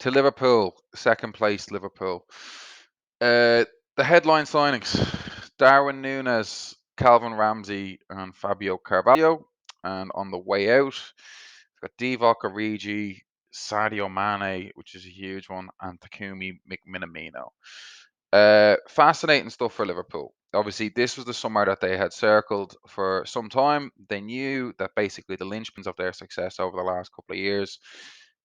To Liverpool, second place Liverpool. Uh, the headline signings: Darwin Nunez, Calvin Ramsey, and Fabio Carvalho. And on the way out, we've got Divock Origi, Sadio Mane, which is a huge one, and Takumi Minamino. Fascinating stuff for Liverpool. Obviously, this was the summer that they had circled for some time. They knew that basically the linchpins of their success over the last couple of years.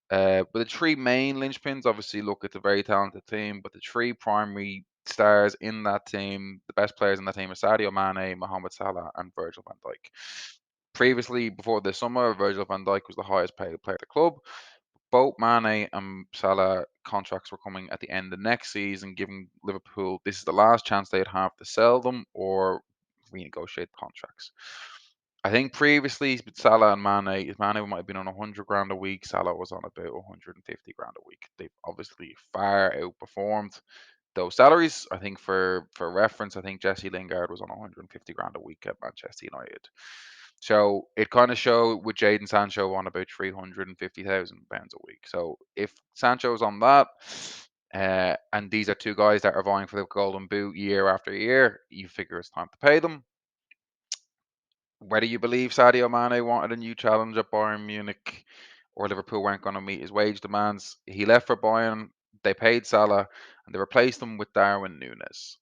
But the three main linchpins, obviously, look, it's a very talented team, but the three primary stars in that team, the best players in that team, are Sadio Mane, Mohamed Salah, and Virgil van Dijk. Previously, before this summer, Virgil van Dijk was the highest paid player at the club. Both Mane and Salah contracts were coming at the end of next season, giving Liverpool this is the last chance they'd have to sell them or renegotiate contracts. I think previously with Salah and Mane might have been on 100 grand a week. Salah was on about 150 grand a week. They've obviously far outperformed those salaries. I think for reference, I think Jesse Lingard was on 150 grand a week at Manchester United. So it kind of showed with Jadon Sancho on about 350,000 pounds a week. So if Sancho's on that, and these are two guys that are vying for the Golden Boot year after year, you figure it's time to pay them. Whether you believe Sadio Mane wanted a new challenge at Bayern Munich or Liverpool weren't going to meet his wage demands, he left for Bayern. They paid Salah and they replaced him with Darwin Nunez.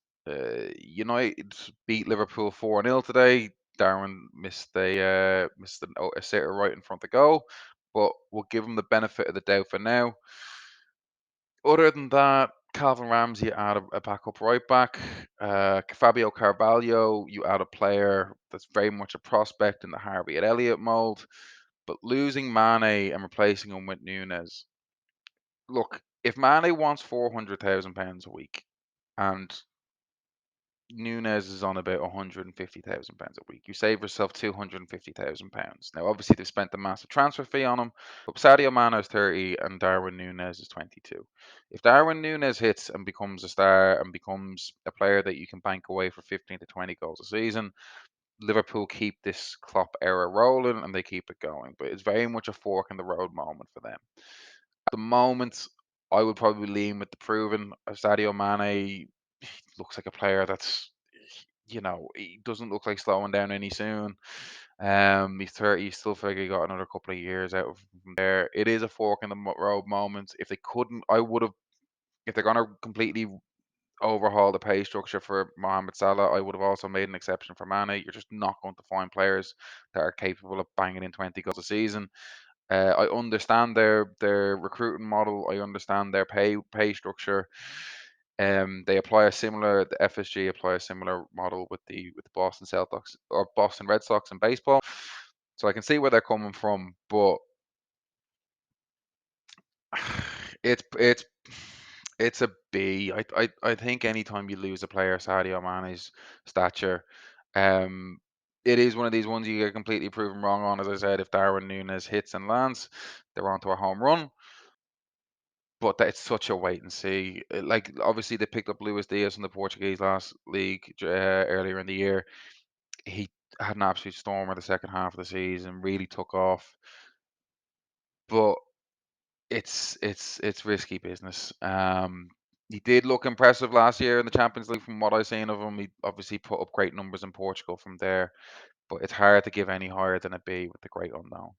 United beat Liverpool 4-0 today. Darwin missed a sitter right in front of goal, but we'll give him the benefit of the doubt for now. Other than that, Calvin Ramsey, you add a backup right back. Fabio Carvalho, you add a player that's very much a prospect in the Harvey and Elliott mold. But losing Mane and replacing him with Nunez, look, if Mane wants £400,000 a week and Nunez is on about £150,000 a week, you save yourself £250,000. Now, obviously, they've spent a massive transfer fee on him, but Sadio Mane is 30 and Darwin Nunez is 22. If Darwin Nunez hits and becomes a star and becomes a player that you can bank away for 15 to 20 goals a season, Liverpool keep this Klopp era rolling and they keep it going. But it's very much a fork in the road moment for them. At the moment, I would probably lean with the proven. Sadio Mane looks like a player that's, he doesn't look like slowing down any soon. He's 30, you still figure he got another couple of years out of from there. It is a fork in the road moment. If they couldn't, I would have, if they're going to completely overhaul the pay structure for Mohamed Salah, I would have also made an exception for Mane. You're just not going to find players that are capable of banging in 20 goals a season. I understand their recruiting model. I understand their pay structure. They apply a similar. The FSG apply a similar model with the Boston Celtics or Boston Red Sox in baseball. So I can see where they're coming from, but it's it's it's a B. I think anytime you lose a player Sadio Mane's stature, um, it is one of these ones you get completely proven wrong on. As I said, if Darwin Nunez hits and lands, they're onto a home run. But it's such a wait and see. Like obviously they picked up Luis Diaz from the Portuguese last league earlier in the year. He had an absolute stormer the second half of the season, really took off. But it's risky business. He did look impressive last year in the Champions League from what I've seen of him. He obviously put up great numbers in Portugal from there, but it's hard to give any higher than a B with the great unknown.